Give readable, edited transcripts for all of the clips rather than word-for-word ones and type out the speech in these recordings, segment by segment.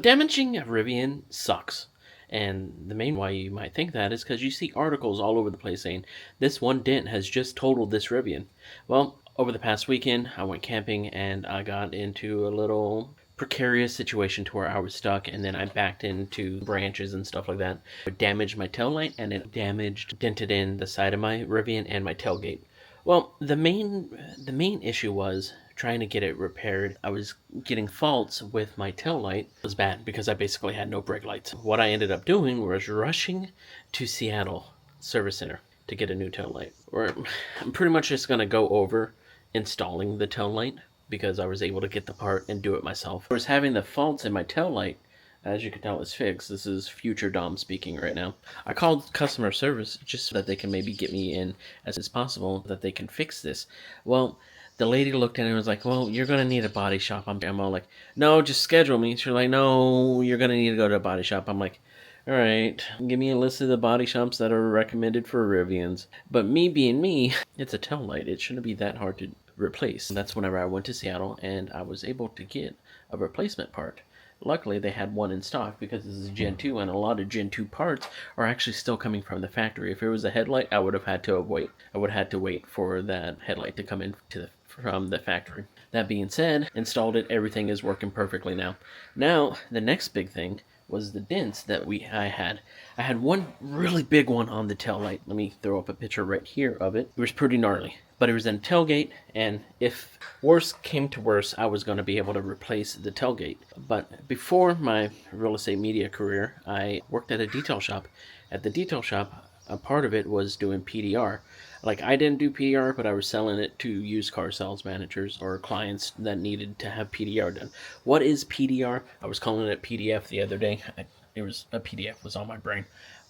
Damaging a Rivian sucks. And the main why you might think that is because you see articles all over the place saying, this one dent has just totaled this Rivian. Well, over the past weekend, I went camping and I got into a little precarious situation to where I was stuck, and then I backed into branches and stuff like that. It damaged my taillight, and it dented in the side of my Rivian and my tailgate. Well, the main issue was trying to get it repaired. I was getting faults with my taillight. It was bad because I basically had no brake lights. What I ended up doing was rushing to Seattle Service Center to get a new taillight. Or I'm pretty much just going to go over installing the taillight because I was able to get the part and do it myself. I was having the faults in my taillight. As you can tell, it's fixed. This is future Dom speaking right now. I called customer service just so that they can maybe get me in as soon as possible, that they can fix this. Well, the lady looked at it and was like, well, you're going to need a body shop. I'm all like, no, just schedule me. She's like, no, you're going to need to go to a body shop. I'm like, all right, give me a list of the body shops that are recommended for Rivians. But me being me, it's a taillight. It shouldn't be that hard to replace. And that's whenever I went to Seattle and I was able to get a replacement part. Luckily, they had one in stock because this is Gen 2, and a lot of Gen 2 parts are actually still coming from the factory. If it was a headlight, I would have had to wait. I would have had to wait for that headlight to come in from the factory. That being said, installed it. Everything is working perfectly now. Now, the next big thing was the dents that I had. I had one really big one on the taillight. Let me throw up a picture right here of it. It was pretty gnarly, but it was in tailgate, and if worse came to worse, I was going to be able to replace the tailgate. But before my real estate media career, I worked at a detail shop. At the detail shop, a part of it was doing PDR. Like, I didn't do PDR, but I was selling it to used car sales managers or clients that needed to have PDR done. What is PDR? I was calling it PDF the other day. It was a PDF was on my brain.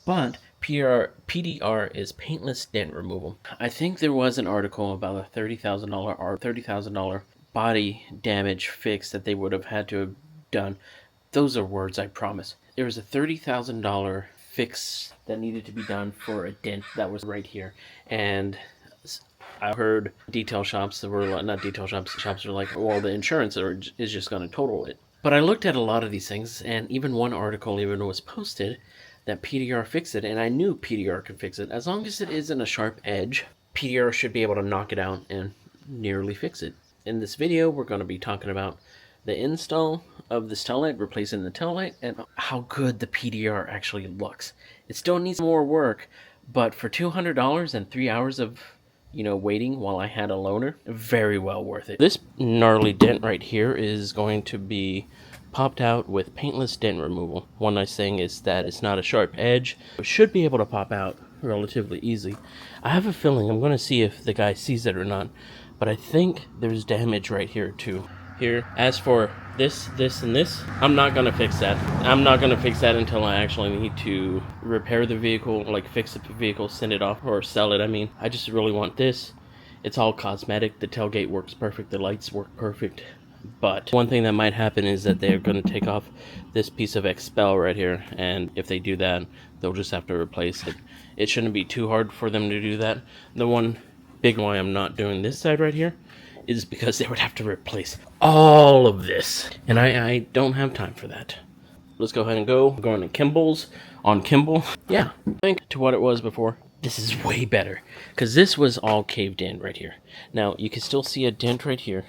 But PDR is Paintless Dent Removal. I think there was an article about a $30,000 body damage fix that they would have had to have done. Those are words, I promise. There was a $30,000 fix that needed to be done for a dent that was right here. And I heard detail shops that were not detail shops. Shops are like, well, the insurance is just going to total it. But I looked at a lot of these things, and even one article even was posted that PDR fixed it, and I knew PDR could fix it. As long as it isn't a sharp edge, PDR should be able to knock it out and nearly fix it. In this video, we're going to be talking about the install of this taillight, replacing the taillight, and how good the PDR actually looks. It still needs more work, but for $200 and 3 hours of waiting while I had a loaner, very well worth it. This gnarly dent right here is going to be popped out with Paintless Dent Removal. One nice thing is that it's not a sharp edge. It should be able to pop out relatively easy. I have a feeling, I'm going to see if the guy sees it or not, but I think there's damage right here too. Here, as for this, and this, I'm not going to fix that. I'm not going to fix that until I actually need to repair the vehicle, like fix the vehicle, send it off, or sell it. I mean, I just really want this. It's all cosmetic. The tailgate works perfect. The lights work perfect. But one thing that might happen is that they're going to take off this piece of expel right here. And if they do that, they'll just have to replace it. It shouldn't be too hard for them to do that. The one big why I'm not doing this side right here is because they would have to replace all of this, and I don't have time for that. Let's go ahead and go. We're going to Kimball's on Kimball. Yeah, think to what it was before. This is way better because this was all caved in right here. Now you can still see a dent right here,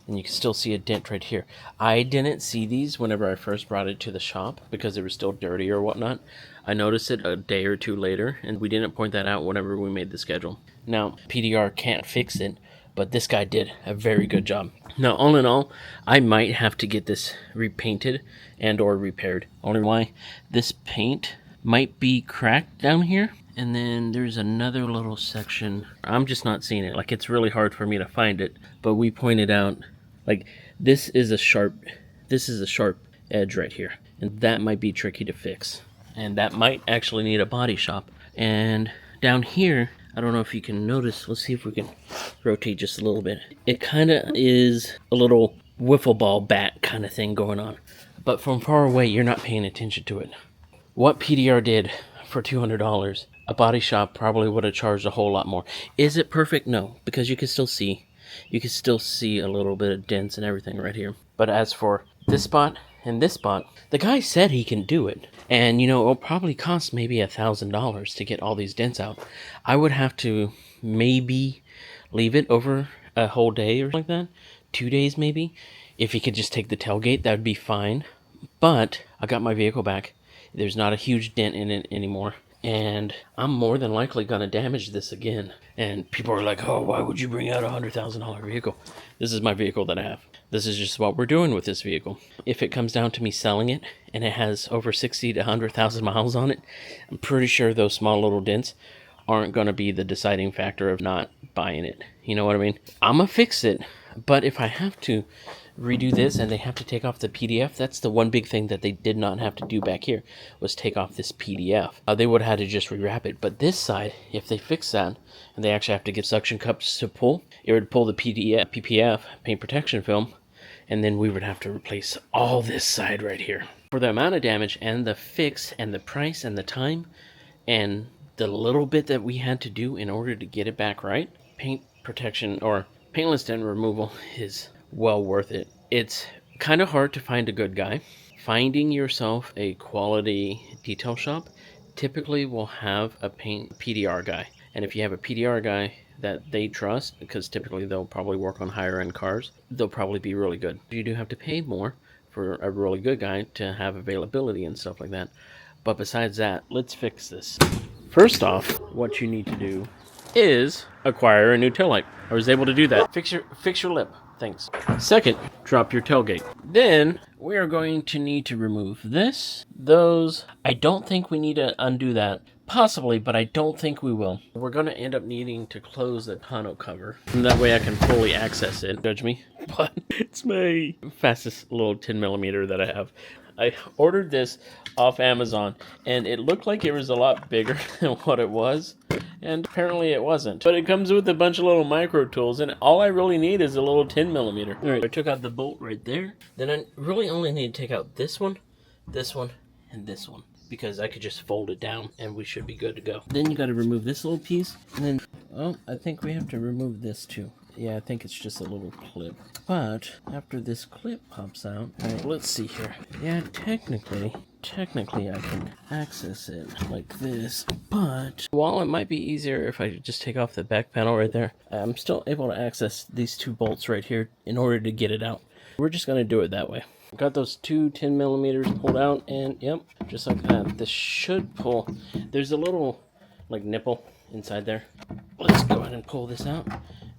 and you can still see a dent right here. I didn't see these whenever I first brought it to the shop because they were still dirty or whatnot. I noticed it a day or two later, and we didn't point that out whenever we made the schedule. Now PDR can't fix it, but this guy did a very good job. Now, all in all, I might have to get this repainted and or repaired. Only why, this paint might be cracked down here. And then there's another little section. I'm just not seeing it. Like, it's really hard for me to find it. But we pointed out, like, this is a sharp edge right here. And that might be tricky to fix. And that might actually need a body shop. And down here, I don't know if you can notice. Let's see if we can rotate just a little bit. It kind of is a little wiffle ball bat kind of thing going on. But from far away, you're not paying attention to it. What PDR did for $200, a body shop probably would have charged a whole lot more. Is it perfect? No, because you can still see. You can still see a little bit of dents and everything right here. But as for this spot, in this spot. The guy said he can do it. And, it'll probably cost maybe $1,000 to get all these dents out. I would have to maybe leave it over a whole day or something like that. 2 days maybe. If he could just take the tailgate, that would be fine. But I got my vehicle back. There's not a huge dent in it anymore. And I'm more than likely going to damage this again. And people are like, oh, why would you bring out a $100,000 vehicle? This is my vehicle that I have. This is just what we're doing with this vehicle. If it comes down to me selling it and it has over 60 to 100,000 miles on it, I'm pretty sure those small little dents aren't going to be the deciding factor of not buying it. You know what I mean? I'm going to fix it. But if I have to redo this and they have to take off the PDF, that's the one big thing that they did not have to do back here, was take off this PDF. They would have had to just rewrap it. But this side, if they fix that and they actually have to get suction cups to pull, it would pull the PPF, paint protection film, and then we would have to replace all this side right here. For the amount of damage and the fix and the price and the time and the little bit that we had to do in order to get it back right, paint protection or Paintless Dent Removal is well worth it. It's kind of hard to find a good guy. Finding yourself a quality detail shop typically will have a PDR guy. And if you have a PDR guy that they trust, because typically they'll probably work on higher end cars, they'll probably be really good. You do have to pay more for a really good guy to have availability and stuff like that. But besides that, let's fix this. First off, what you need to do is acquire a new taillight. I was able to do that. Fix your lip. Thanks. Second, drop your tailgate. Then we are going to need to remove this, those. I don't think we need to undo that. Possibly, but I don't think we will. We're going to end up needing to close the tonneau cover. And that way I can fully access it. Judge me. But it's my fastest little 10mm that I have. I ordered this off Amazon, and it looked like it was a lot bigger than what it was, and apparently it wasn't. But it comes with a bunch of little micro tools, and all I really need is a little 10mm. All right, I took out the bolt right there. Then I really only need to take out this one, and this one, because I could just fold it down, and we should be good to go. Then you got to remove this little piece, and then, oh, I think we have to remove this too. Yeah, I think it's just a little clip. But after this clip pops out, all right, let's see here. Yeah, technically I can access it like this. But while it might be easier if I just take off the back panel right there, I'm still able to access these two bolts right here in order to get it out. We're just going to do it that way. Got those two 10mm pulled out, and yep, just like that. This should pull. There's a little like nipple inside there. Let's go ahead and pull this out.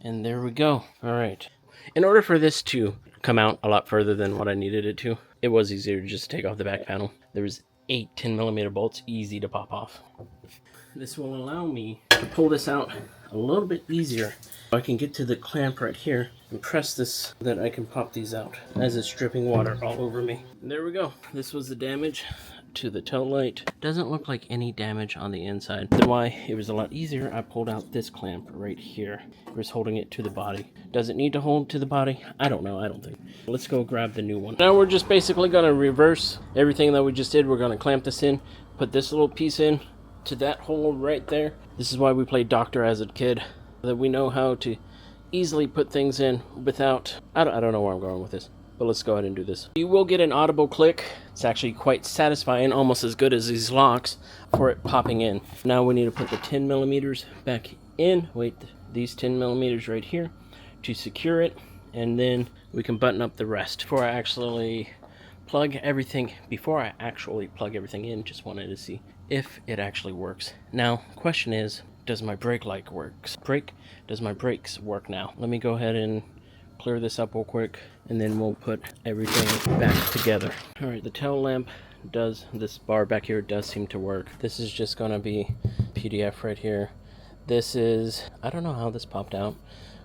And there we go. All right. In order for this to come out a lot further than what I needed it to, it was easier to just take off the back panel. There was 8 10mm bolts, easy to pop off. This will allow me to pull this out a little bit easier. I can get to the clamp right here and press this so that I can pop these out as it's dripping water all over me. And there we go. This was the damage to the tail light. Doesn't look like any damage on the inside. That's why it was a lot easier. I pulled out this clamp right here. It was holding it to the body. Does it need to hold to the body? I don't know. I don't think. Let's go grab the new one. Now we're just basically going to reverse everything that we just did. We're going to clamp this in, put this little piece in to that hole right there. This is why we played doctor as a kid, that we know how to easily put things in without, I don't know where I'm going with this. But let's go ahead and do this. You will get an audible click. It's actually quite satisfying, almost as good as these locks for it popping in. Now we need to put the 10mm back in. Wait, these 10mm right here to secure it, and then we can button up the rest. Before I actually plug everything in, just wanted to see if it actually works. Now, question is, does my brake light work? Does my brakes work now? Let me go ahead and clear this up real quick, and then we'll put everything back together. All right, the tail lamp does, this bar back here does seem to work. This is just gonna be PDF right here. This is, I don't know how this popped out,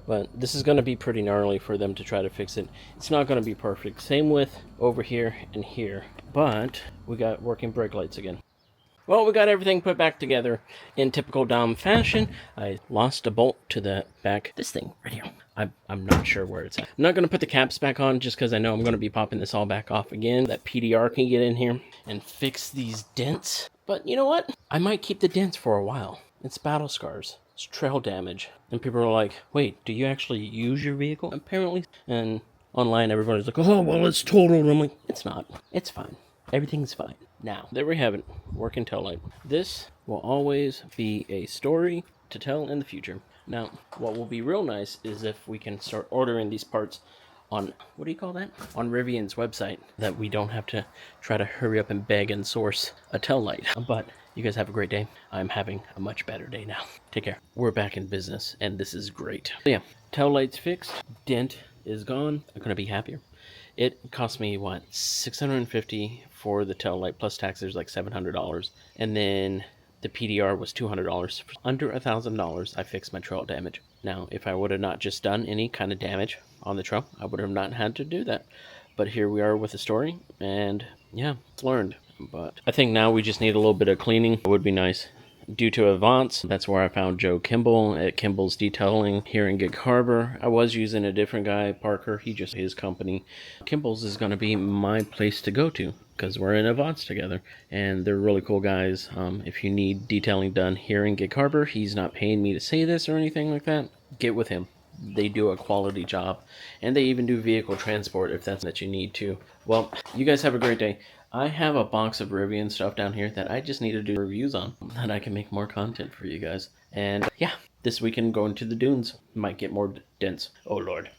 but this is gonna be pretty gnarly for them to try to fix it. It's not gonna be perfect. Same with over here and here, but we got working brake lights again. Well, we got everything put back together in typical Dom fashion. I lost a bolt to the back. This thing right here. I'm not sure where it's at. I'm not going to put the caps back on just because I know I'm going to be popping this all back off again. That PDR can get in here and fix these dents. But you know what? I might keep the dents for a while. It's battle scars. It's trail damage. And people are like, wait, do you actually use your vehicle? Apparently. And online, everybody's like, oh, well, it's totaled. I'm like, it's not. It's fine. Everything's fine. Now, there we have it. Working Taillight. This will always be a story to tell in the future. Now, what will be real nice is if we can start ordering these parts on, what do you call that? On Rivian's website, that we don't have to try to hurry up and beg and source a Taillight. But you guys have a great day. I'm having a much better day now. Take care. We're back in business, and this is great. So yeah, Taillight's fixed. Dent is gone. I'm gonna be happier. It cost me what, $650 for the Taillight plus tax. There's like $700, and then the PDR was $200. For under $1,000, I fixed my trail damage. Now, if I would have not just done any kind of damage on the trail, I would have not had to do that. But here we are with the story, and yeah, it's learned. But I think now we just need a little bit of cleaning. It would be nice. Due to Avance, that's where I found Joe Kimball at Kimball's Detailing here in Gig Harbor. I was using a different guy, Parker. He just, his company. Kimball's is going to be my place to go to because we're in Avance together, and they're really cool guys. If you need detailing done here in Gig Harbor, he's not paying me to say this or anything like that. Get with him. They do a quality job, and they even do vehicle transport if that's what you need to. Well, you guys have a great day. I have a box of Rivian stuff down here that I just need to do reviews on, that I can make more content for you guys. And yeah, this weekend going to the dunes. Might get more dents. Oh Lord.